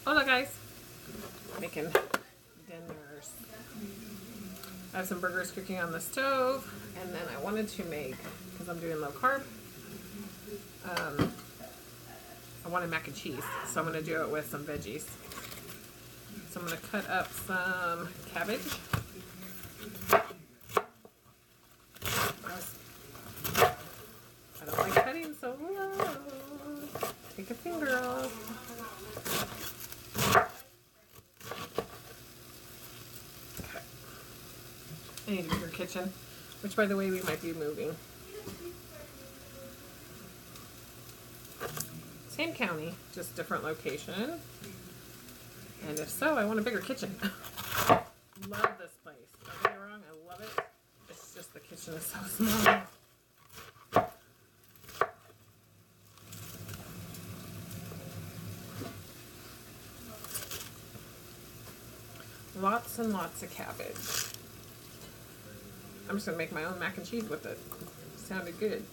Hola guys, making dinners. I have some burgers cooking on the stove, and then I wanted to make, because I'm doing low carb, I wanted mac and cheese, so I'm going to do it with some veggies. So I'm going to cut up some cabbage. I don't like cutting so low. Take a finger off. Okay. I need a bigger kitchen, which by the way we might be moving. Same county, just different location. And if so, I want a bigger kitchen. Love this place. Don't get me wrong, I love it. It's just the kitchen is so small. Lots and lots of cabbage. I'm just gonna make my own mac and cheese with it. Sounded good.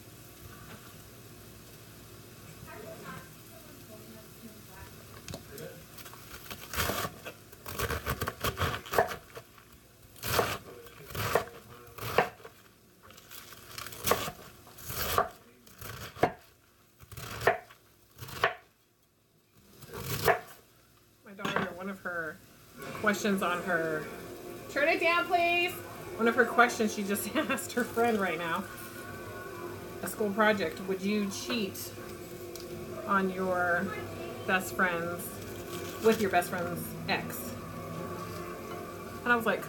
My daughter, one of her questions on her, turn it down please. One of her questions she just asked her friend right now, a school project, would you cheat on your best friend's, with your best friend's ex? And I was like,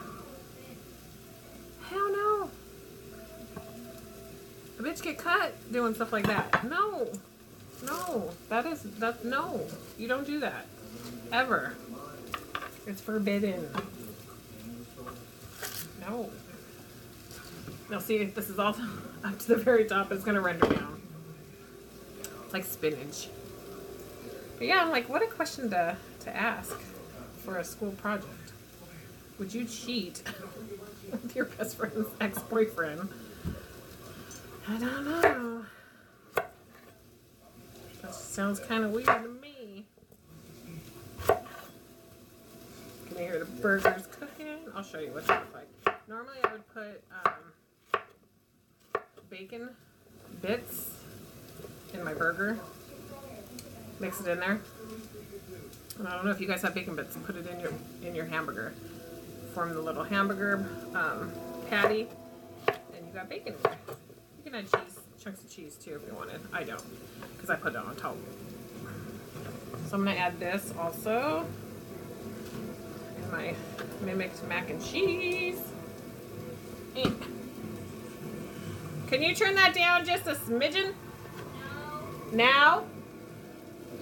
hell no. A bitch get cut doing stuff like that. No, no, you don't do that, ever. It's forbidden. No. Now see, if this is all up to the very top, it's gonna render down. It's like spinach. But yeah, I'm like, what a question to ask for a school project. Would you cheat with your best friend's ex-boyfriend? I don't know. That sounds kind of weird to me. Can you hear the burgers cooking? I'll show you what they look like. Normally I would put bacon bits in my burger. Mix it in there. And I don't know if you guys have bacon bits, put it in your hamburger. Form the little hamburger patty, and you got bacon in there. You can add cheese, chunks of cheese too if you wanted. I don't, because I put it on top. So I'm gonna add this also. My mixed mac and cheese. Can you turn that down just a smidgen? No. Now?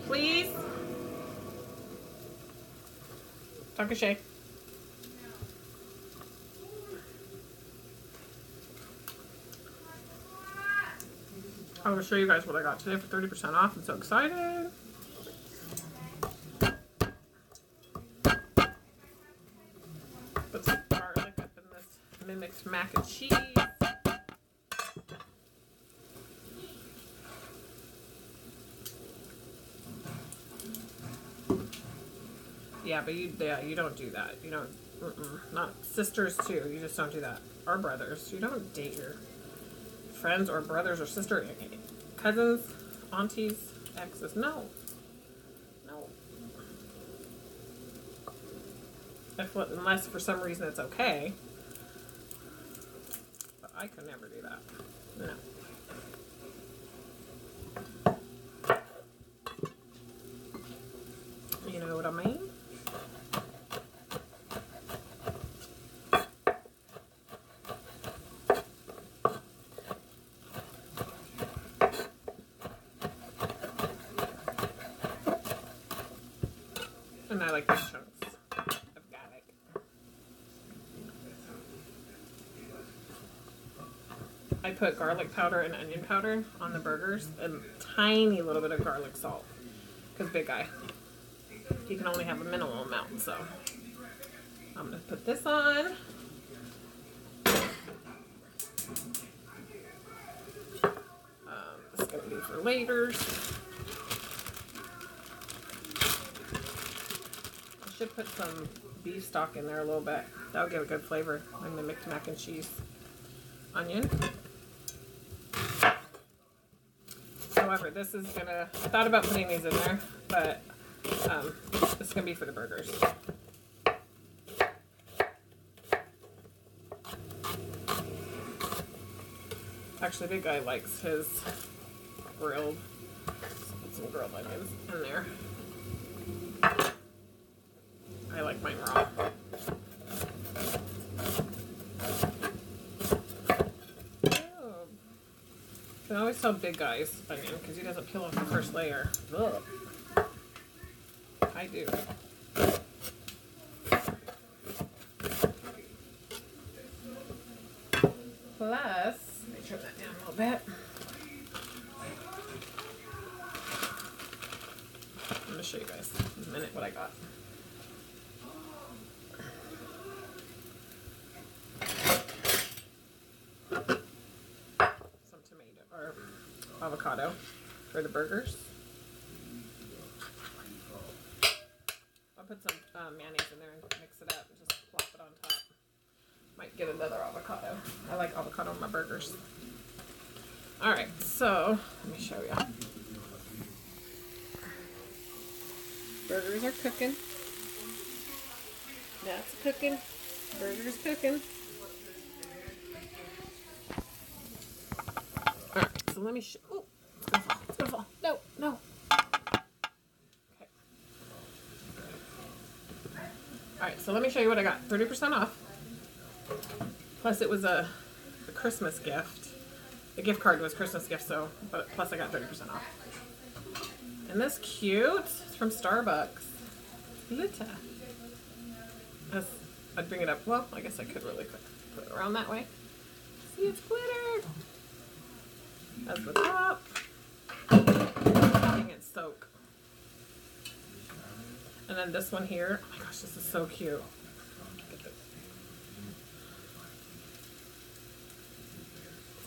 Please? Talk a Shay. I will show you guys what I got today for 30% off. I'm so excited. Put some garlic up in this mixed mac and cheese. Yeah, but you don't do that. You don't, not sisters too. You just don't do that. Or brothers. You don't date your friends or brothers or sister, cousins, aunties, exes. No. No. Unless for some reason it's okay. But I could never do that. No. You know what I mean? And I like these chunks of garlic. I put garlic powder and onion powder on the burgers and tiny little bit of garlic salt. Because big guy, he can only have a minimal amount. So I'm going to put this on. This is going to be for later. should put some beef stock in there a little bit. That'll give a good flavor. I'm gonna mix mac and cheese, onion. However, this is gonna, I thought about putting these in there, but this is gonna be for the burgers. Actually, Big Guy likes his grilled. Let's put some grilled onions in there. I like mine raw. Oh. You can always tell Big Guy's onion because he doesn't peel off the first layer. Ugh. I do. Plus, let me trim that down a little bit. I'm going to show you guys in a minute what I got. Some tomato or avocado for the burgers. I'll put some mayonnaise in there and mix it up and just plop it on top. Might get another avocado. I like avocado on my burgers. Alright, so let me show you. Burgers are cooking. That's cooking. Burgers cooking. Alright, so let me show. Oh, it's gonna fall. It's gonna fall. No, no. Okay. Alright, so let me show you what I got. 30% off. Plus it was a Christmas gift. The gift card was Christmas gift, so, but plus I got 30% off. Isn't this cute? It's from Starbucks. Glitter. I'd bring it up. Well, I guess I could really quick put it around that way. See, it's glitter. That's the top. Letting it soak. And then this one here. Oh my gosh, this is so cute.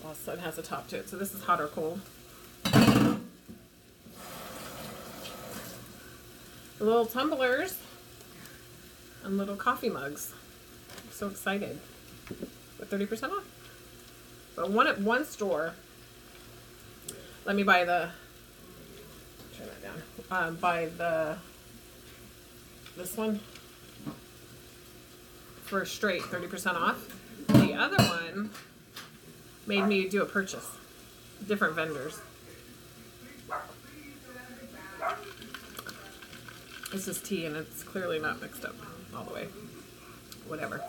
Also, it has a top to it. So this is hot or cold. Little tumblers and little coffee mugs. I'm so excited. With 30% off. But one at one store. Let me buy the. Turn that down. Buy this one for straight 30% off. The other one made me do a purchase. Different vendors. This is tea and it's clearly not mixed up all the way. Whatever.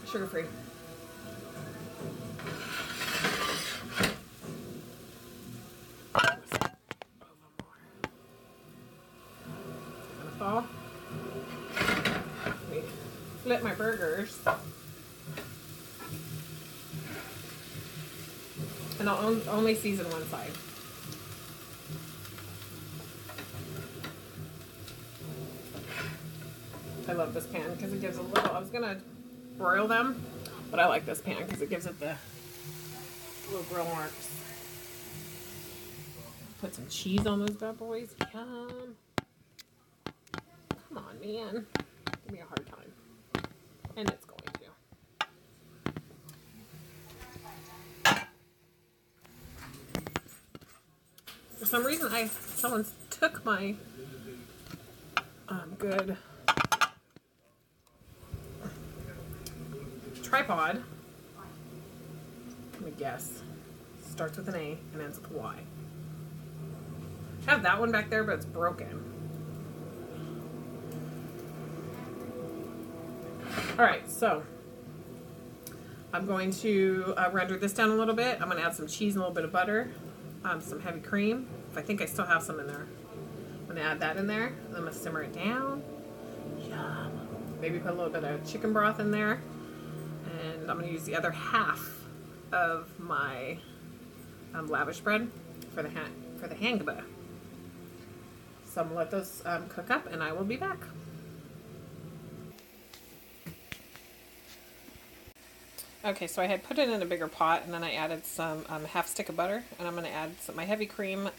Sugar free. Gonna fall. Let me flip my burgers. And I'll only season one side. I love this pan because it gives a little, I was going to broil them, but I like this pan because it gives it the little grill marks. Put some cheese on those bad boys. Yum. Come on, man. Give me a hard time. And it's going to. For some reason, someone took my good tripod. Let me guess. Starts with an A and ends with a Y. I have that one back there, but it's broken. Alright, so I'm going to render this down a little bit. I'm going to add some cheese and a little bit of butter, some heavy cream. I think I still have some in there. I'm going to add that in there. And I'm going to simmer it down. Yum. Maybe put a little bit of chicken broth in there. And I'm going to use the other half of my lavish bread for the hangba. So I'm going to let those cook up and I will be back. Okay, so I had put it in a bigger pot and then I added some half stick of butter and I'm going to add my heavy cream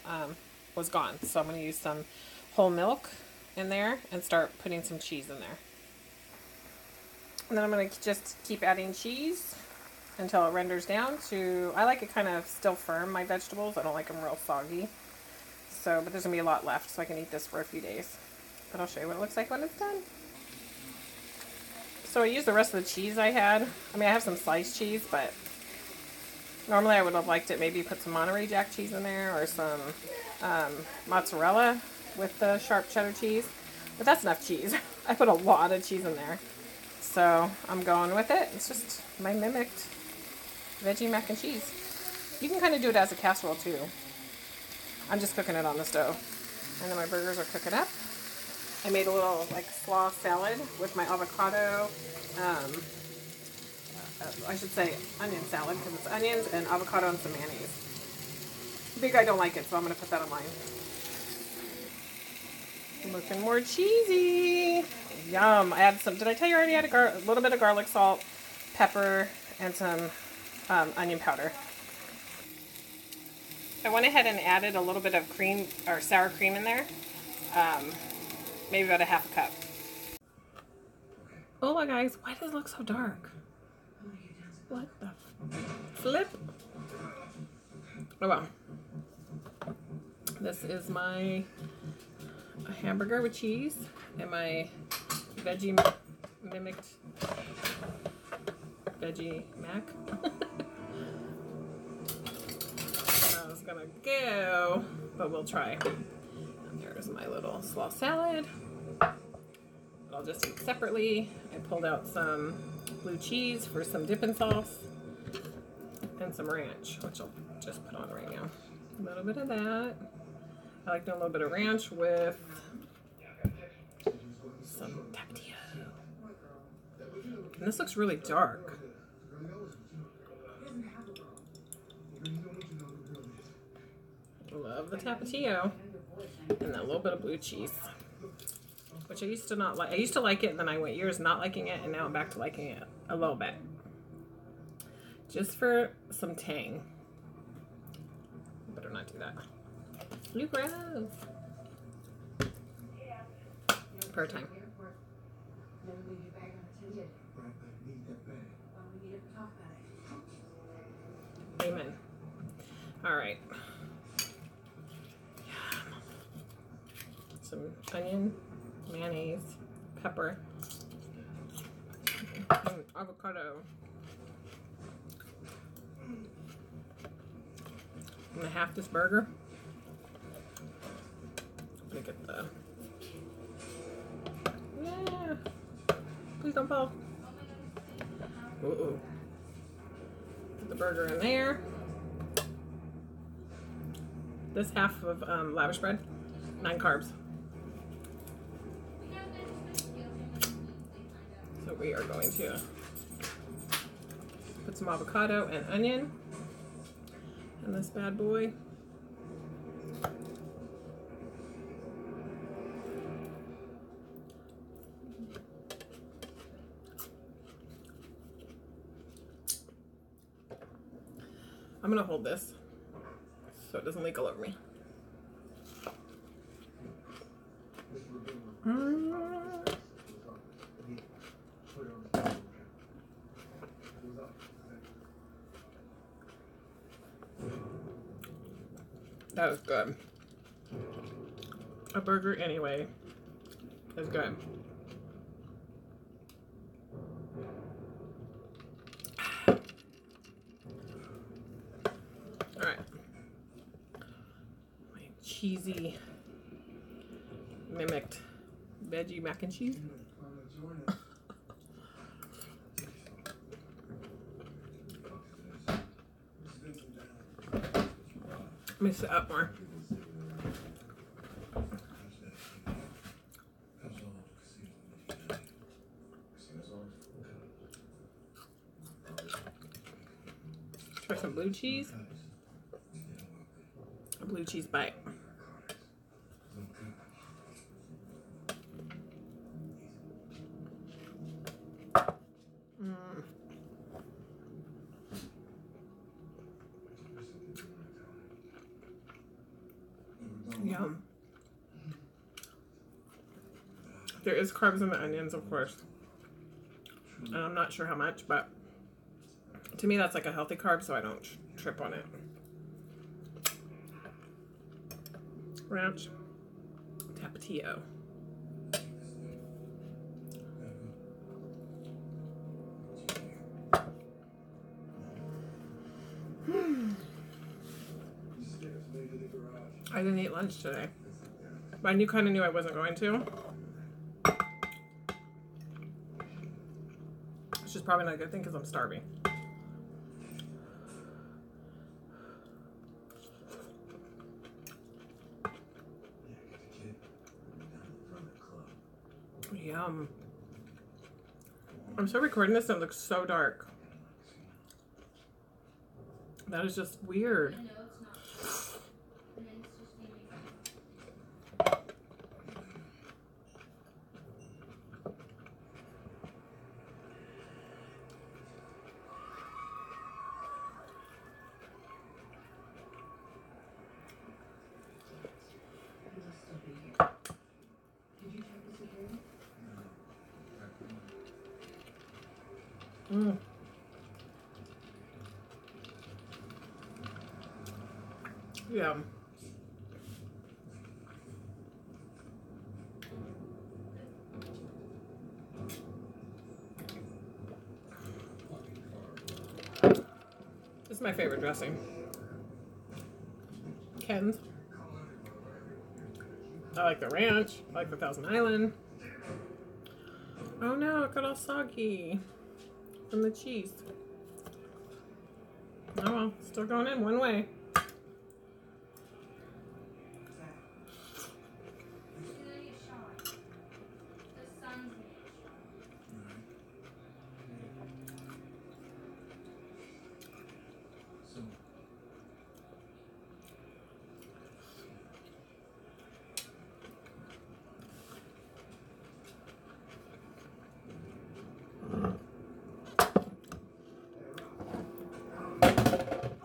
was gone. So I'm going to use some whole milk in there and start putting some cheese in there. And then I'm going to just keep adding cheese until it renders down to, I like it kind of still firm, my vegetables. I don't like them real soggy. So, but there's going to be a lot left, so I can eat this for a few days. But I'll show you what it looks like when it's done. So I used the rest of the cheese I had. I mean, I have some sliced cheese, but normally I would have liked it, maybe put some Monterey Jack cheese in there or some mozzarella with the sharp cheddar cheese. But that's enough cheese. I put a lot of cheese in there. So I'm going with it. It's just my mimicked veggie mac and cheese. You can kind of do it as a casserole too. I'm just cooking it on the stove. And then my burgers are cooking up. I made a little like slaw salad with my avocado. I should say onion salad because it's onions and avocado and some mayonnaise. The big guy don't like it, so I'm going to put that on mine. Looking more cheesy. Yum. I added some, did I tell you I already had a little bit of garlic salt, pepper, and some onion powder. I went ahead and added a little bit of cream or sour cream in there. Maybe about a half a cup. Hola guys, why does it look so dark? What the flip? Oh well. This is my hamburger with cheese and my veggie mimicked veggie mac. I was gonna go, but we'll try. And there's my little slaw salad. I'll just eat separately. I pulled out some blue cheese for some dipping sauce and some ranch, which I'll just put on right now. A little bit of that. I like doing a little bit of ranch with some tapatio. And this looks really dark. Love the tapatio. And that little bit of blue cheese, which I used to not like. I used to like it, and then I went years not liking it, and now I'm back to liking it a little bit. Just for some tang. Better not do that. You gross. Prayer time. Amen. All right. Some onion, mayonnaise, pepper, and avocado. I'm gonna half this burger. I'm gonna get the, yeah, please don't fall. Uh-oh. Put the burger in there. This half of lavish bread, 9 carbs. So we are going to put some avocado and onion in this bad boy. I'm gonna hold this so it doesn't leak all over me. That was good. A burger anyway is good. Alright. My cheesy mimicked veggie mac and cheese. Mix it up more. Try some blue cheese. A blue cheese bite. Yum. Yum. There is carbs in the onions, of course. And I'm not sure how much, but to me that's like a healthy carb, so I don't trip on it. Ranch. Tapatio. I didn't eat lunch today. But I kind of knew I wasn't going to. Which is probably not a good thing because I'm starving. Yum. I'm still recording this and it looks so dark. That is just weird. Mm. Yum. This is my favorite dressing. Ken's. I like the ranch. I like the Thousand Island. Oh no, it got all soggy from the cheese. Oh well, still going in one way.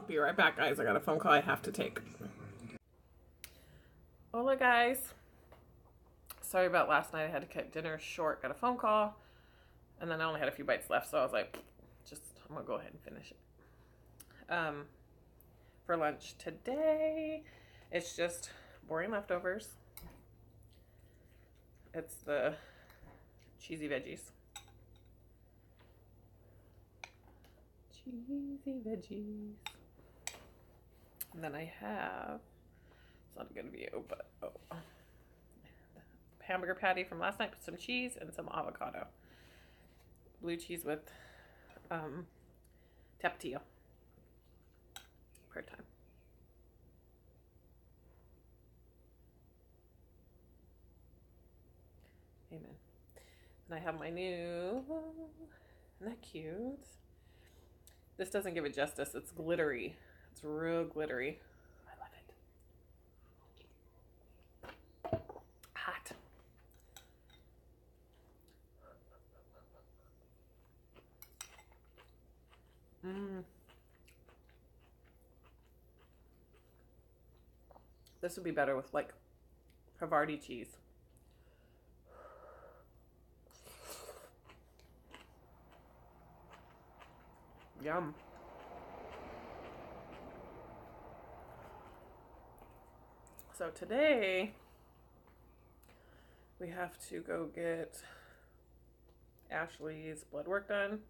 Be right back, guys. I got a phone call I have to take. Hola, guys. Sorry about last night. I had to cut dinner short. Got a phone call. And then I only had a few bites left. So I was like, I'm going to go ahead and finish it. For lunch today, it's just boring leftovers. It's the cheesy veggies. Cheesy veggies. And then I have, it's not a good view, but hamburger patty from last night with some cheese and some avocado. Blue cheese with tapatio per time. Amen. And I have my new, isn't that cute? This doesn't give it justice. It's glittery. It's real glittery. I love it. Hot. This would be better with like Havarti cheese. Yum. So today we have to go get Ashley's blood work done.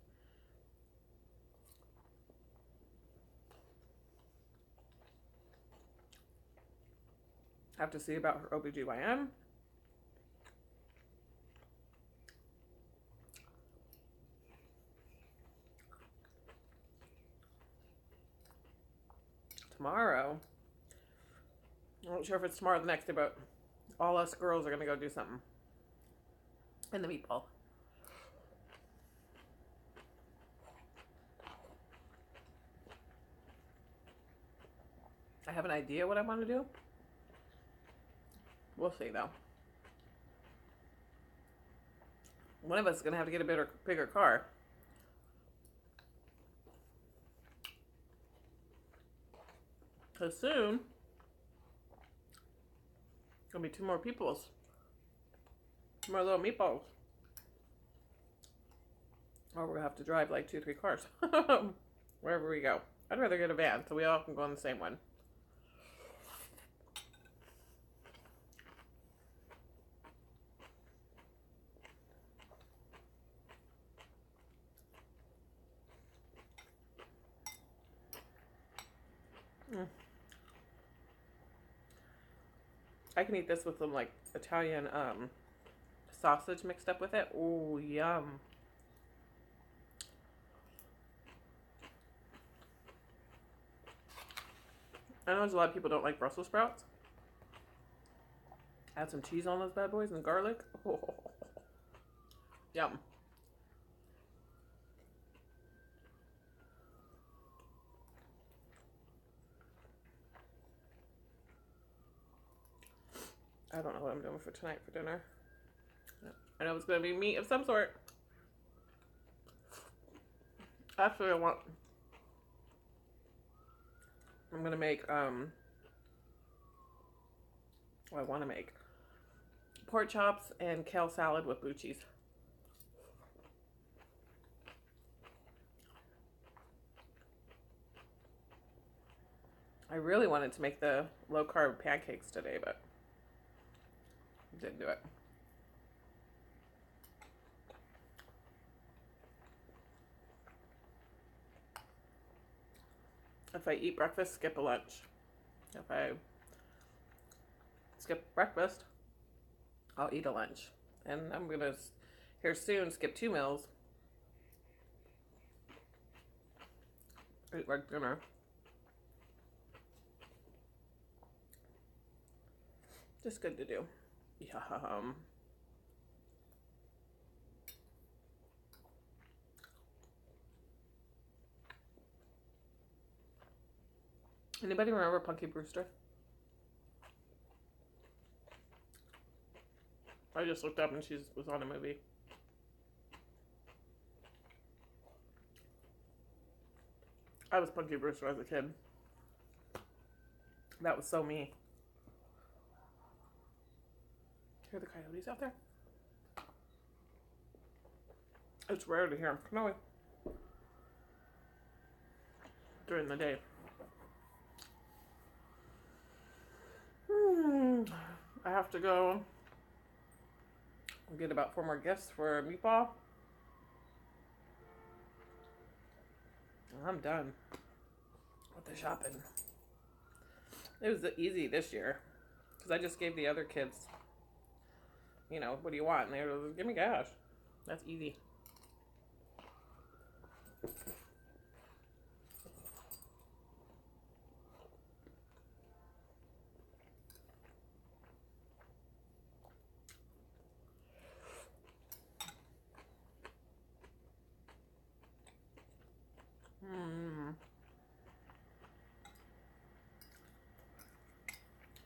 Have to see about her OBGYN. Tomorrow, I'm not sure if it's tomorrow or the next day, but all us girls are gonna go do something in the meatball. I have an idea what I want to do. We'll see though. One of us is gonna have to get a bigger car. Cause soon Gonna be two more peoples. Two more little meatballs. Or we're gonna have to drive like 2-3 cars. Wherever we go. I'd rather get a van so we all can go on the same one. I can eat this with some like Italian sausage mixed up with it. Oh, yum. I know there's a lot of people don't like Brussels sprouts. Add some cheese on those bad boys and garlic. Oh, yum. I don't know what I'm doing for tonight for dinner. I know it's going to be meat of some sort. Actually, I'm going to make, I want to make pork chops and kale salad with blue cheese. I really wanted to make the low-carb pancakes today, but didn't do it. If I eat breakfast, skip a lunch. If I skip breakfast, I'll eat a lunch. And I'm going to, here soon, skip 2 meals. Eat like dinner. Just good to do. Yum. Anybody remember Punky Brewster? I just looked up and she was on a movie. I was Punky Brewster as a kid. That was so me. Hear the coyotes out there? It's rare to hear them. No, during the day. I have to go get about 4 more gifts for a meatball. I'm done with the shopping. It was easy this year because I just gave the other kids, you know, what do you want? And they were like, give me cash. That's easy.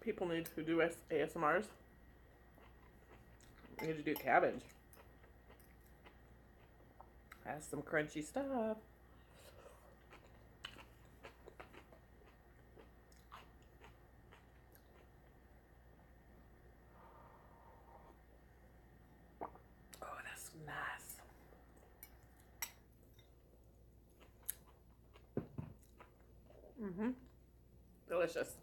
People need to do ASMRs. We need to do cabbage. Has some crunchy stuff. Oh, that's nice. Delicious.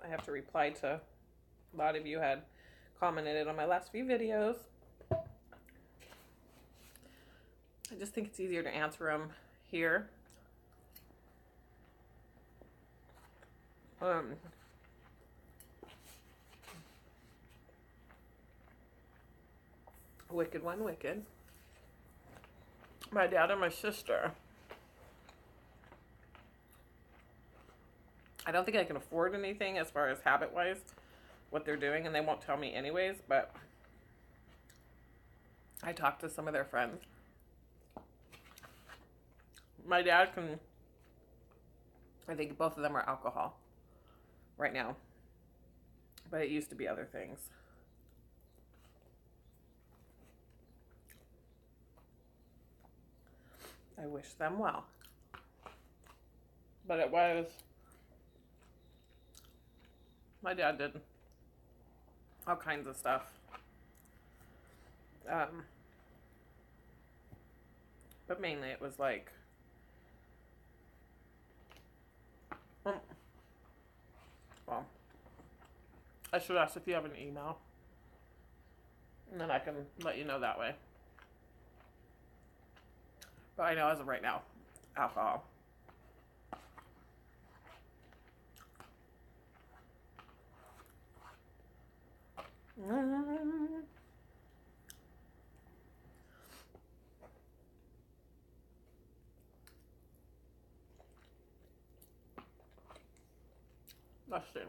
I have to reply to a lot of you had commented on my last few videos. I just think it's easier to answer them here. Wicked one, wicked. My dad and my sister. I don't think I can afford anything as far as habit-wise, what they're doing, and they won't tell me anyways, but I talked to some of their friends. My dad can, I think both of them are alcohol right now, but it used to be other things. I wish them well. But it was, my dad did all kinds of stuff. But mainly it was like, well, I should ask if you have an email. And then I can let you know that way. But I know as of right now, alcohol. Let's see.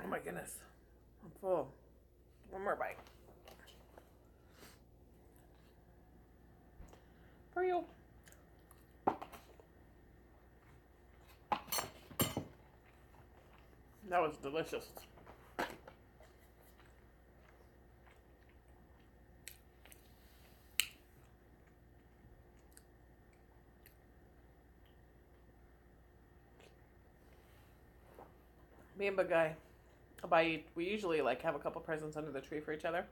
Oh my goodness. I'm full. One more bite. For you. That was delicious. Me and Big Guy, we usually like have a couple presents under the tree for each other.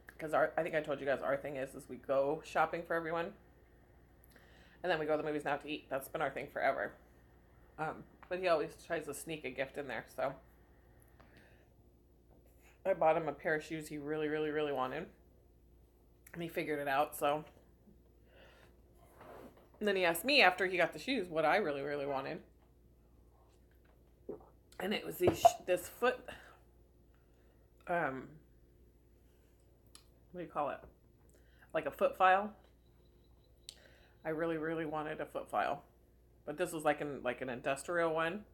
Because I think I told you guys our thing is we go shopping for everyone. And then we go to the movies now to eat. That's been our thing forever. But he always tries to sneak a gift in there, so. I bought him a pair of shoes he really, really, really wanted. And he figured it out, so. And then he asked me after he got the shoes what I really, really wanted. And it was this foot, what do you call it? Like a foot file. I really, really wanted a foot file. But this was like an industrial one.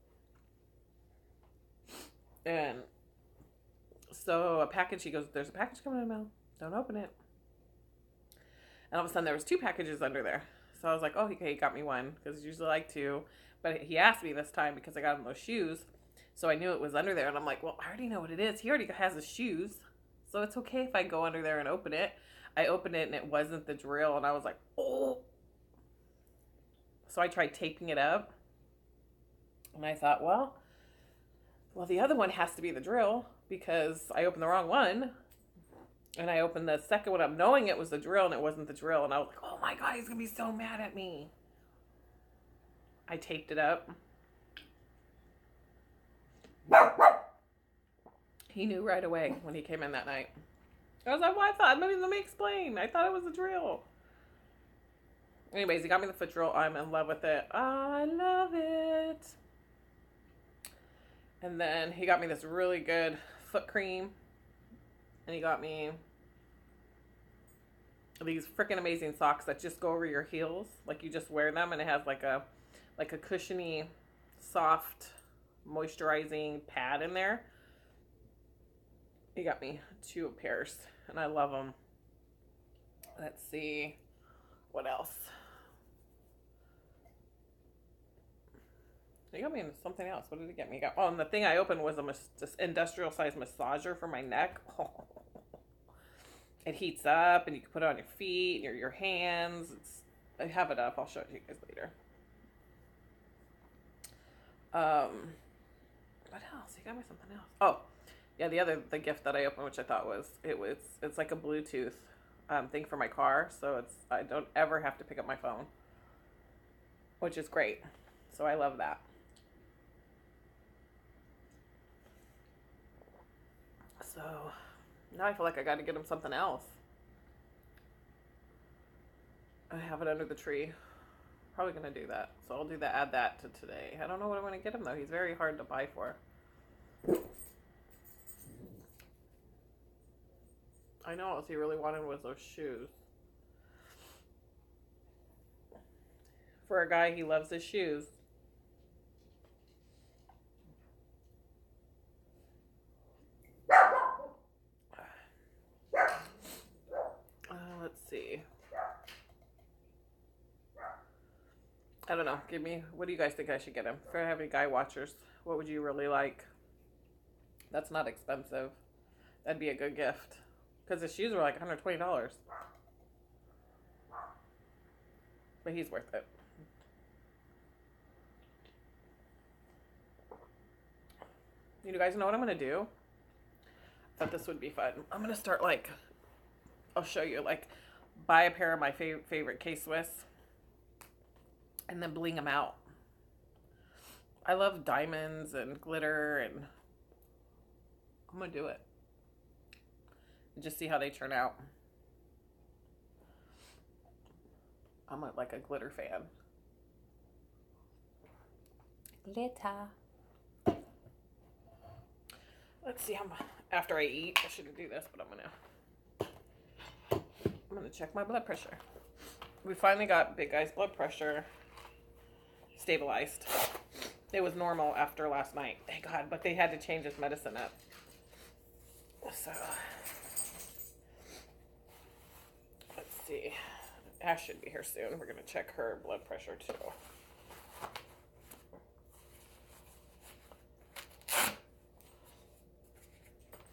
And so a package, he goes, there's a package coming in the mail. Don't open it. And all of a sudden there was 2 packages under there. So I was like, oh, okay, he got me one. Because I usually like 2. But he asked me this time because I got him those shoes. So I knew it was under there. And I'm like, well, I already know what it is. He already has his shoes. So it's okay if I go under there and open it. I opened it and it wasn't the drill. And I was like, oh. So I tried taping it up. And I thought, well, the other one has to be the drill. Because I opened the wrong one. And I opened the second one up knowing it was the drill and it wasn't the drill. And I was like, oh my God, he's going to be so mad at me. I taped it up. He knew right away when he came in that night. I was like, well, let me explain. I thought it was a drill. Anyways, he got me the foot drill. I'm in love with it. I love it. And then he got me this really good foot cream. And he got me these freaking amazing socks that just go over your heels. Like you just wear them and it has like a cushiony, soft, moisturizing pad in there. He got me 2 pairs and I love them. Let's see what else. He got me into something else. What did he get me? And the thing I opened was this industrial size massager for my neck. It heats up and you can put it on your feet and your hands. I have it up. I'll show it to you guys later. What else? He got me something else. Oh, yeah, the gift that I opened, which I thought it's like a Bluetooth thing for my car, so I don't ever have to pick up my phone, which is great. So I love that. So now I feel like I got to get him something else. I have it under the tree. Probably gonna do that. So I'll do that. Add that to today. I don't know what I'm gonna get him though. He's very hard to buy for. I know what he really wanted was those shoes. For a guy, he loves his shoes. Let's see. I don't know. What do you guys think I should get him? If I have any guy watchers, what would you really like? That's not expensive. That'd be a good gift. Because the shoes were like $120. But he's worth it. You guys know what I'm going to do? I thought this would be fun. I'm going to start like, I'll show you, like, buy a pair of my favorite K-Swiss and then bling them out. I love diamonds and glitter, and I'm going to do it. And just see how they turn out. I'm like a glitter fan. Glitter. Let's see how after I eat. I shouldn't do this, but I'm gonna check my blood pressure. We finally got Big Guy's blood pressure stabilized. It was normal after last night, thank God, but they had to change his medicine up. So let's see. Ash should be here soon. We're gonna check her blood pressure too.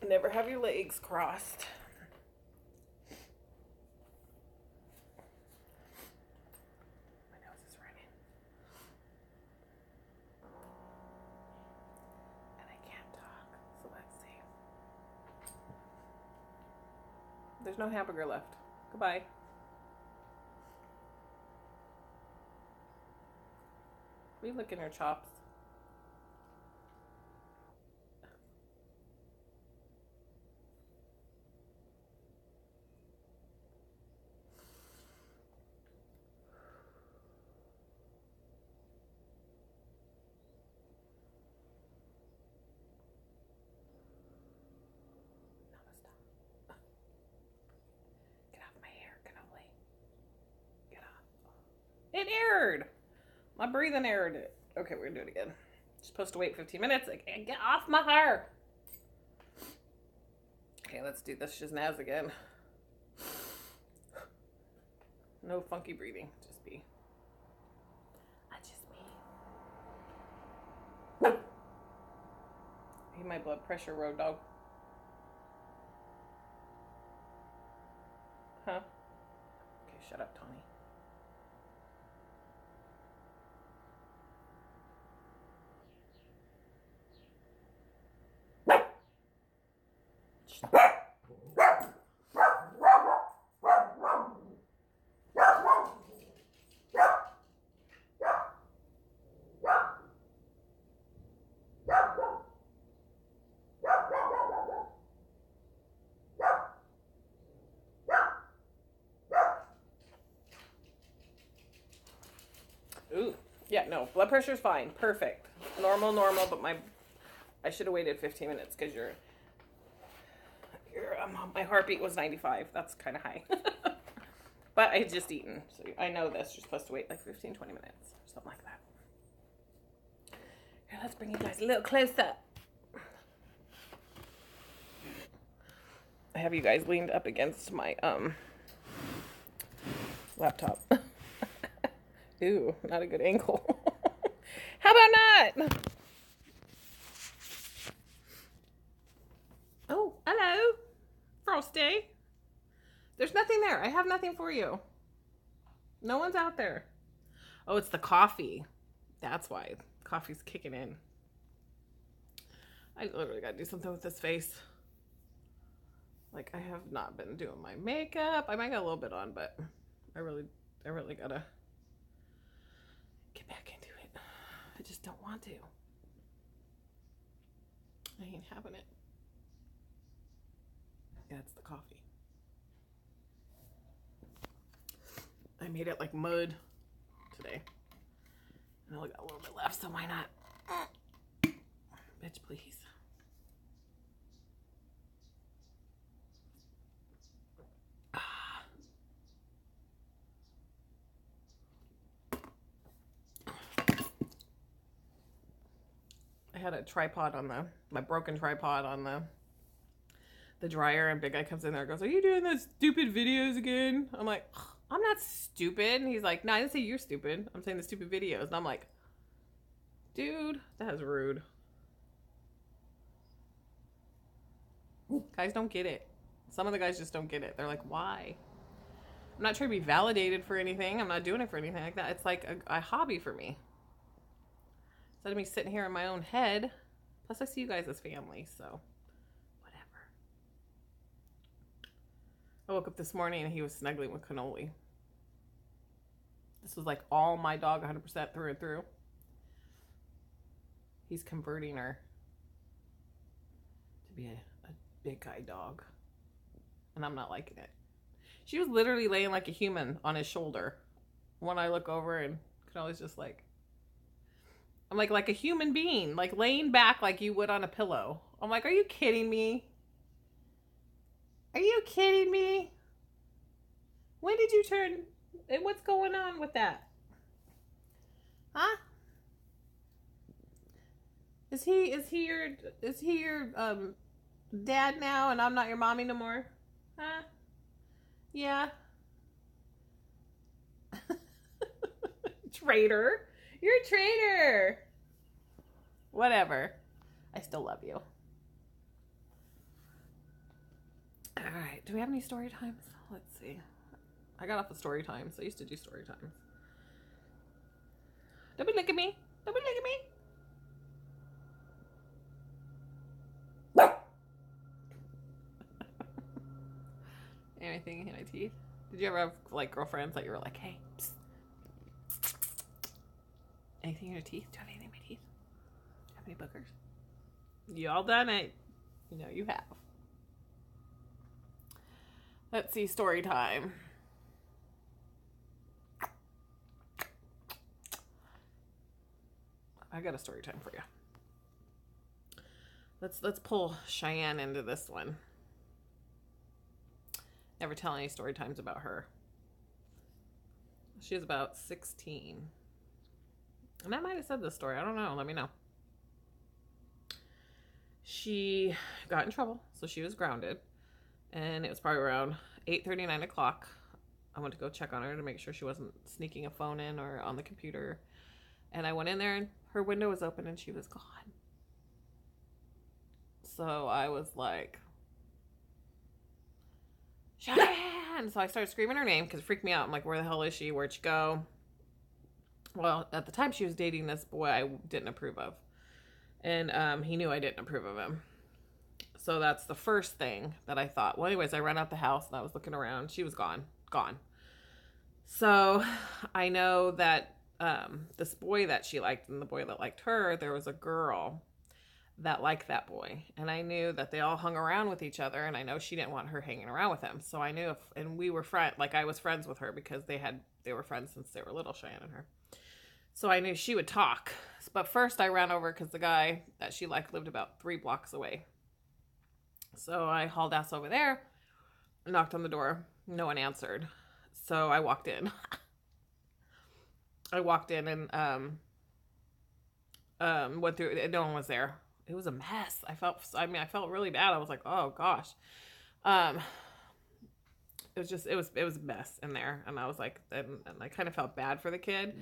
Never have your legs crossed. My nose is running. And I can't talk, so let's see. There's no hamburger left. Goodbye. Are you licking your chops? It aired. My breathing aired it. Okay, we're gonna do it again. Supposed to wait 15 minutes. I can't get off my hair. Okay, let's do this shiznaz again. No funky breathing. Just be. Just me. Hey, my blood pressure, road dog. Huh? Okay, shut up, Tawny. Ooh, yeah, no, blood pressure's fine, perfect, normal, but I should have waited 15 minutes because my heartbeat was 95. That's kind of high. But I had just eaten, so I know this. You're supposed to wait like 15, 20 minutes, something like that. Here, let's bring you guys a little closer. I have you guys leaned up against my laptop. Ooh, not a good angle. How about not? Oh, hello, Frosty. There's nothing there. I have nothing for you. No one's out there. Oh, it's the coffee. That's why. Coffee's kicking in. I literally gotta do something with this face. Like, I have not been doing my makeup. I might get a little bit on, but I really gotta get back into it. I just don't want to. I ain't having it. Yeah, it's the coffee. I made it like mud today. And I only got a little bit left, so why not? Bitch, please. I had a tripod on my broken tripod on the dryer, and Big Guy comes in there and goes, "Are you doing those stupid videos again?" I'm like, I'm not stupid. And he's like, "No, I didn't say you're stupid. I'm saying the stupid videos." And I'm like, dude, that is rude. Guys don't get it. Some of the guys just don't get it. They're like, why? I'm not trying to be validated for anything. I'm not doing it for anything like that. It's like a hobby for me. Instead of me sitting here in my own head. Plus, I see you guys as family, so whatever. I woke up this morning and he was snuggling with Cannoli. This was like all my dog 100% through and through. He's converting her to be a big guy dog. And I'm not liking it. She was literally laying like a human on his shoulder. When I look over and Cannoli's just like, I'm like a human being, like laying back like you would on a pillow. I'm like, are you kidding me? Are you kidding me? When did you turn? What's going on with that? Huh? Is he your dad now and I'm not your mommy no more? Huh? Yeah. Traitor. You're a traitor. Whatever. I still love you. All right. Do we have any story times? Let's see. I got off of Storytime, so I used to do story times. Don't be looking at me. Don't be looking at me. Anything in my teeth? Did you ever have like girlfriends that you were like, hey, psst. Anything in your teeth? Do you have anything in my teeth? Do you have any boogers? You all done it. You know you have. Let's see, story time. I got a story time for you. Let's pull Cheyenne into this one. Never tell any story times about her. She was about 16. And I might have said this story. I don't know. Let me know. She got in trouble, so she was grounded. And it was probably around 8:30, 9 o'clock. I went to go check on her to make sure she wasn't sneaking a phone in or on the computer. And I went in there and her window was open and she was gone. So I was like, Cheyenne! So I started screaming her name because it freaked me out. I'm like, where the hell is she? Where'd she go? Well, at the time she was dating this boy I didn't approve of. And he knew I didn't approve of him. So that's the first thing that I thought. Well, anyways, I ran out the house and I was looking around. She was gone. So I know that this boy that she liked and the boy that liked her, there was a girl that liked that boy. And I knew that they all hung around with each other. And I know she didn't want her hanging around with him. So I knew and we were I was friends with her because they were friends since they were little, Cheyenne and her. So I knew she would talk. But first I ran over because the guy that she liked lived about 3 blocks away. So I hauled ass over there, knocked on the door. No one answered. So I walked in. And went through. No one was there. It was a mess. I felt really bad. I was like, oh gosh. It was a mess in there. And I was like, and I kind of felt bad for the kid.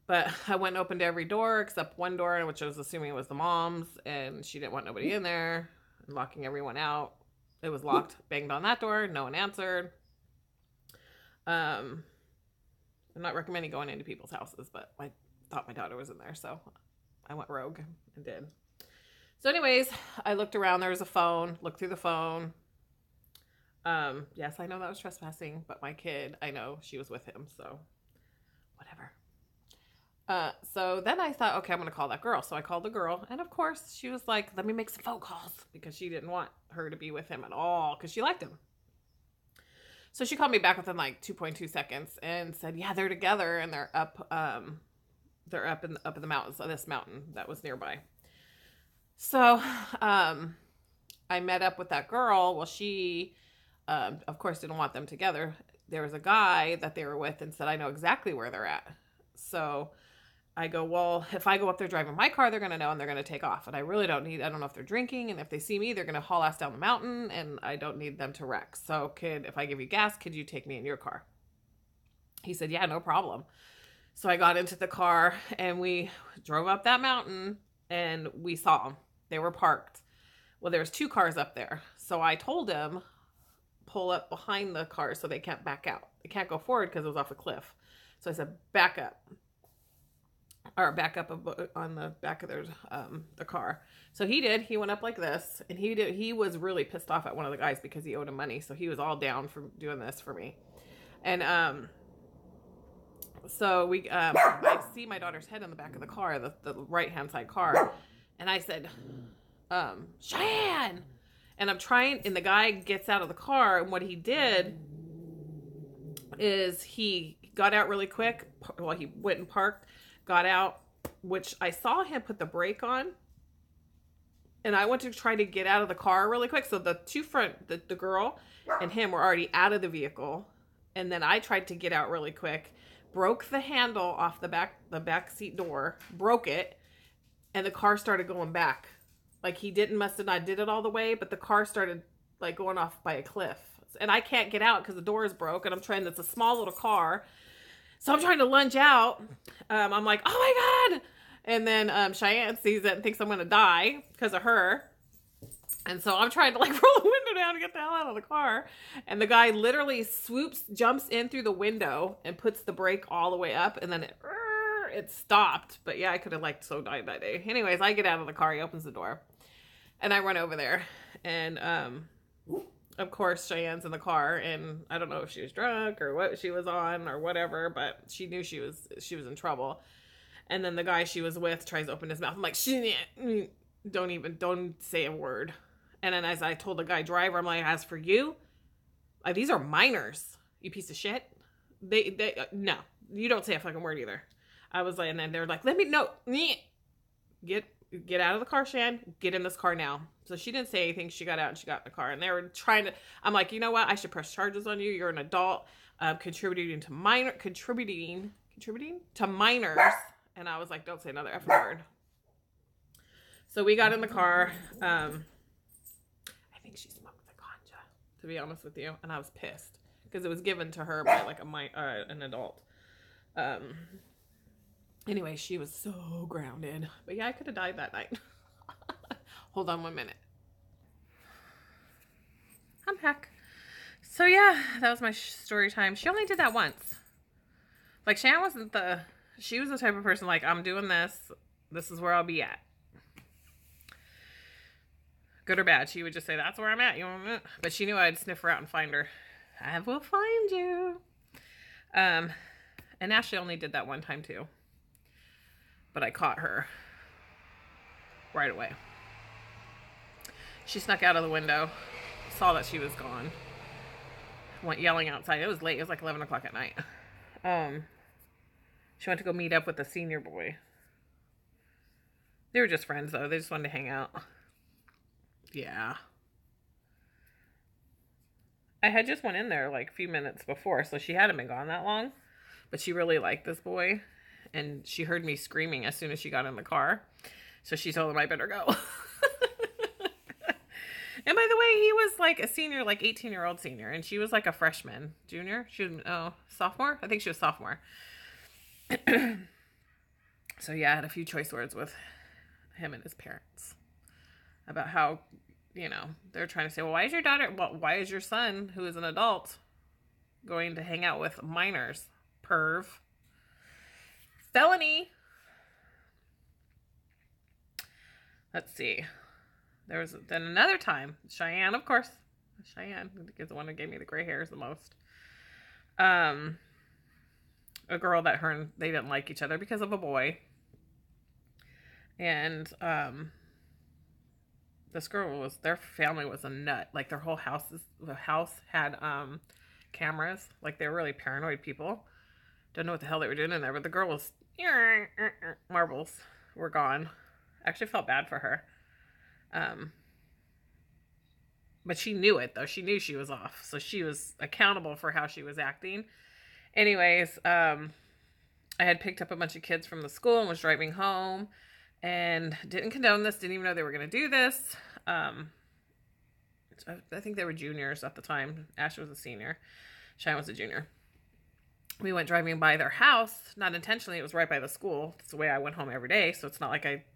But I went and opened every door except one door, which I was assuming was the mom's, and she didn't want nobody in there. Locking everyone out. It was locked. Banged on that door. No one answered. I'm not recommending going into people's houses, but I thought my daughter was in there, so I went rogue and did. So anyways, I looked around. There was a phone. Looked through the phone. Yes, I know that was trespassing, but my kid, I know she was with him, so whatever. So then I thought, okay, I'm going to call that girl. So I called the girl. And of course she was like, let me make some phone calls because she didn't want her to be with him at all because she liked him. So she called me back within like 2.2 seconds and said, yeah, they're together and they're up in the mountains, this mountain that was nearby. So, I met up with that girl. Well, she, of course didn't want them together. There was a guy that they were with and said, I know exactly where they're at. So I go, well, if I go up there driving my car, they're going to know and they're going to take off. And I really don't know if they're drinking. And if they see me, they're going to haul ass down the mountain and I don't need them to wreck. So if I give you gas, could you take me in your car? He said, yeah, no problem. So I got into the car and we drove up that mountain and we saw them. They were parked. Well, there was 2 cars up there. So I told him, pull up behind the car so they can't back out. They can't go forward because it was off a cliff. So I said, back up. Or back up on the back of the car. So he did. He went up like this. And he was really pissed off at one of the guys because he owed him money. So he was all down for doing this for me. And so I see my daughter's head in the back of the car, the right-hand side car. And I said, Cheyenne! And I'm trying, and the guy gets out of the car, and what he did is he got out really quick. Well, he went and parked, got out, which I saw him put the brake on, and I went to try to get out of the car really quick. So the two front, the girl and him were already out of the vehicle, and then I tried to get out really quick, broke the handle off the back seat door, broke it, and the car started going back. Like he must have not did it all the way, but the car started like going off by a cliff. And I can't get out because the door is broke, and it's a small little car. So I'm trying to lunge out. I'm like, oh my God. And then Cheyenne sees it and thinks I'm going to die because of her. And so I'm trying to like roll the window down to get the hell out of the car. And the guy literally jumps in through the window and puts the brake all the way up. And then it stopped. But yeah, I could have like so died that day. Anyways, I get out of the car. He opens the door. And I run over there. And of course, Cheyenne's in the car. And I don't know if she was drunk or what she was on or whatever. But she knew she was in trouble. And then the guy she was with tries to open his mouth. I'm like, don't say a word. And then as I told the guy driver, I'm like, as for you, these are minors, you piece of shit. No, you don't say a fucking word either. I was like, and then they're like, get out of the car, Shan. Get in this car now. So she didn't say anything. She got out and she got in the car. And they were trying to, I'm like, you know what? I should press charges on you. You're an adult, contributing to minors. And I was like, don't say another F word. So we got in the car. I think she smoked the ganja, to be honest with you. And I was pissed because it was given to her by like an adult. Anyway, she was so grounded. But yeah, I could have died that night. Hold on 1 minute. I'm back. So yeah, that was my story time. She only did that once. Like Shan wasn't she was the type of person like, I'm doing this. This is where I'll be at. Good or bad, she would just say, that's where I'm at. You know? But she knew I'd sniff her out and find her. I will find you. And Ashley only did that one time too. But I caught her right away. She snuck out of the window, saw that she was gone, went yelling outside. It was late. It was like 11 o'clock at night. She went to go meet up with a senior boy. They were just friends, though. They just wanted to hang out. Yeah. I had just went in there like a few minutes before, so she hadn't been gone that long. But she really liked this boy. And she heard me screaming as soon as she got in the car. So she told him I better go. And by the way, he was like a senior, like 18-year-old senior. And she was like a freshman. Junior? She was, sophomore? I think she was sophomore. So yeah, I had a few choice words with him and his parents about how, they're trying to say, well, why is your son, who is an adult, going to hang out with minors? Perv. Felony. Let's see. There was then another time. Cheyenne, of course. Cheyenne is the one who gave me the gray hairs the most. A girl that they didn't like each other because of a boy. And this girl their family was a nut. Like the house had cameras. Like they were really paranoid people. Don't know what the hell they were doing in there, but the girl was marbles were gone. Actually felt bad for her. But she knew it though. She knew she was off. So she was accountable for how she was acting. Anyways, I had picked up a bunch of kids from the school and was driving home and didn't condone this. Didn't even know they were going to do this. I think they were juniors at the time. Ash was a senior. Cheyenne was a junior. We went driving by their house, not intentionally. It was right by the school. It's the way I went home every day. So it's not like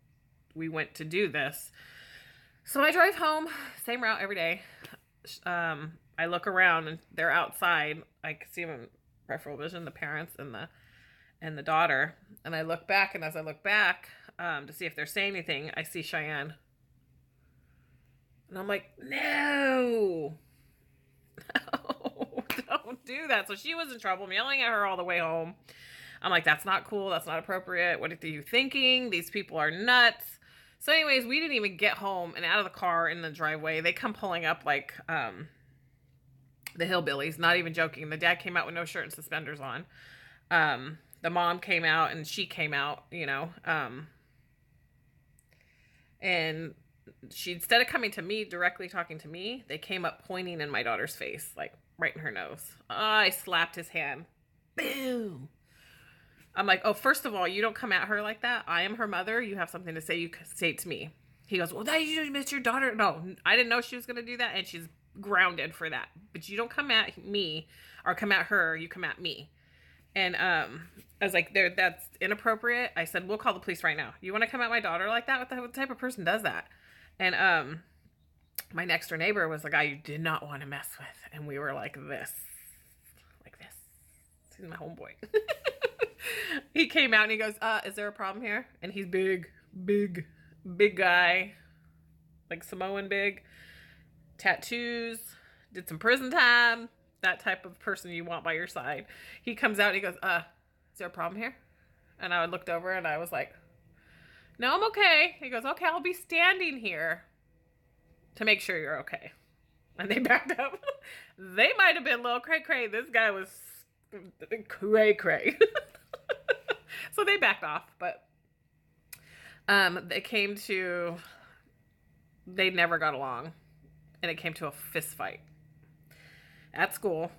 we went to do this. So I drive home, same route every day. I look around and they're outside. I can see them in peripheral vision, the parents and the daughter. And I look back, and as I look back to see if they're saying anything, I see Cheyenne. And I'm like, no, don't do that. So she was in trouble. I'm yelling at her all the way home. I'm like, that's not cool. That's not appropriate. What are you thinking? These people are nuts. So anyways, we didn't even get home and out of the car in the driveway. They come pulling up like the hillbillies, not even joking. The dad came out with no shirt and suspenders on. The mom came out and she came out, and she, instead of coming to me, directly talking to me, they came up pointing in my daughter's face, like right in her nose. I slapped his hand. Boom. I'm like, oh, first of all, you don't come at her like that. I am her mother. You have something to say, you say it to me. He goes, well, that you missed your daughter. No, I didn't know she was going to do that, and she's grounded for that. But you don't come at me or come at her. You come at me. And I was like, that's inappropriate. I said, we'll call the police right now. You want to come at my daughter like that? What type of person does that? And my next door neighbor was the guy you did not want to mess with. And we were like this. He's my homeboy. He came out and he goes, is there a problem here? And he's big guy. Like Samoan big. Tattoos. Did some prison time. That type of person you want by your side. He comes out and he goes, is there a problem here? And I looked over and I was like, no, I'm okay. He goes, okay, I'll be standing here to make sure you're okay. And they backed up. They might have been a little cray-cray. This guy was cray-cray. So they backed off, but they never got along. And it came to a fist fight at school.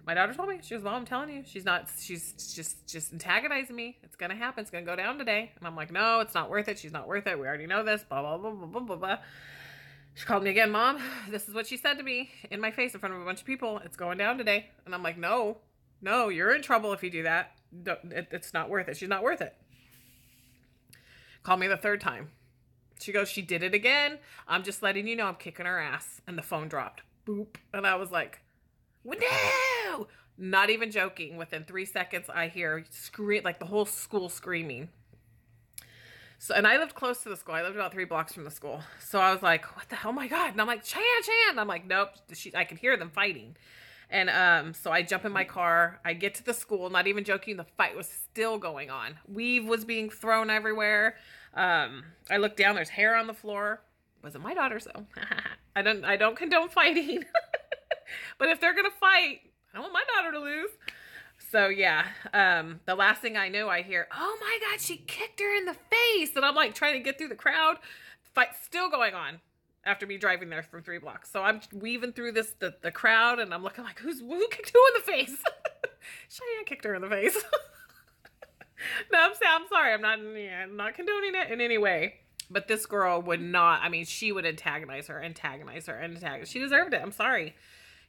My daughter told me, she goes, Mom, I'm telling you, she's just antagonizing me. It's going to happen. It's going to go down today. And I'm like, no, it's not worth it. She's not worth it. We already know this, blah, blah, blah, blah, blah, blah, blah. She called me again, Mom, this is what she said to me in my face in front of a bunch of people. It's going down today. And I'm like, no, you're in trouble if you do that. It's not worth it. She's not worth it. Called me the third time. She goes, she did it again. I'm just letting you know I'm kicking her ass. And the phone dropped. Boop. And I was like, no! Not even joking. Within 3 seconds, I hear scream, like the whole school screaming. So, and I lived close to the school. I lived about 3 blocks from the school. So I was like, what the hell? Oh my God. And I'm like, Cheyenne. I'm like, nope. I could hear them fighting. And so I jump in my car. I get to the school. Not even joking. The fight was still going on. Weave was being thrown everywhere. I looked down. There's hair on the floor. Wasn't my daughter's though. I don't condone fighting. But if they're going to fight, I don't want my daughter to lose. So yeah, the last thing I knew, I hear, oh my God, she kicked her in the face. And I'm like trying to get through the crowd. Fight still going on after me driving there for 3 blocks. So I'm weaving through the crowd and I'm looking like, who kicked who in the face? Cheyenne kicked her in the face. No, I'm sorry. I'm not condoning it in any way. But this girl would not, she would antagonize her. She deserved it. I'm sorry.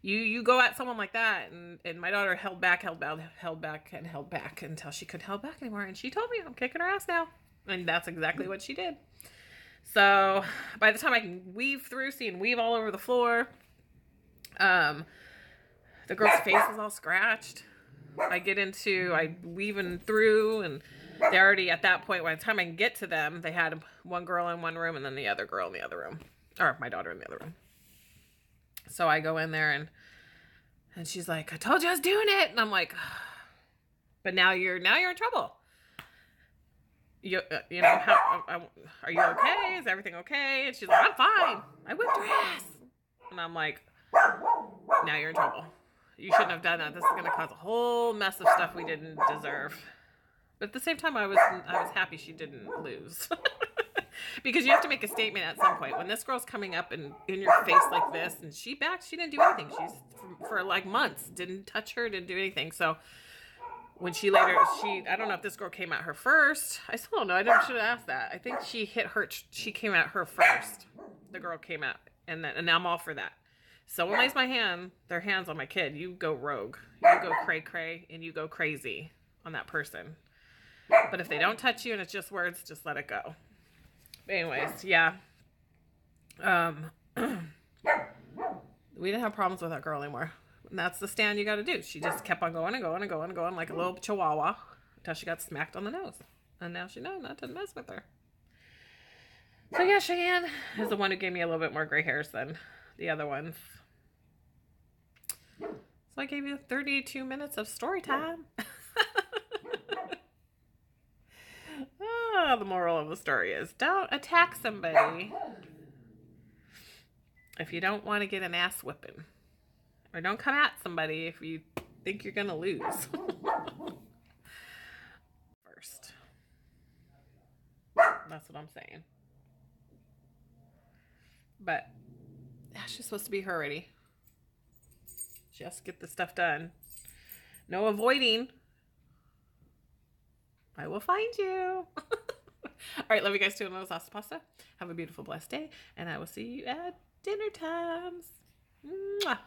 You go at someone like that, and my daughter held back until she couldn't hold back anymore. And she told me, I'm kicking her ass now. And that's exactly what she did. So by the time I can weave through, seeing weave all over the floor, the girl's face is all scratched. I weaving through, and they're already at that point. By the time I can get to them, they had one girl in one room and then the other girl in the other room, or my daughter in the other room. So I go in there and she's like, I told you I was doing it. And I'm like, but now you're in trouble. Are you okay? Is everything okay? And she's like, I'm fine. I whipped her ass. And I'm like, now you're in trouble. You shouldn't have done that. This is going to cause a whole mess of stuff we didn't deserve. But at the same time, I was happy she didn't lose. Because you have to make a statement at some point. When this girl's coming up in your face like this, and she didn't do anything. She's, for like months, didn't touch her, didn't do anything. So when I don't know if this girl came at her first. I still don't know. I should have asked that. I think she came at her first. The girl came at, and I'm all for that. Someone lays their hands on my kid, you go rogue. You go cray-cray, and you go crazy on that person. But if they don't touch you and it's just words, just let it go. But anyways, yeah. Um, we didn't have problems with that girl anymore. And that's the stand you got to do. She just kept on going and going and going and going like a little chihuahua until she got smacked on the nose. And now she knows not to mess with her. So yeah, Cheyenne is the one who gave me a little bit more gray hairs than the other ones. So I gave you 32 minutes of story time. The moral of the story is don't attack somebody if you don't want to get an ass whipping. Or don't come at somebody if you think you're going to lose. First. That's what I'm saying. But yeah, she's supposed to be here already. She has to get this stuff done. No avoiding. I will find you. All right, love you guys too. And sauce pasta. Have a beautiful, blessed day. And I will see you at dinner times. Mwah.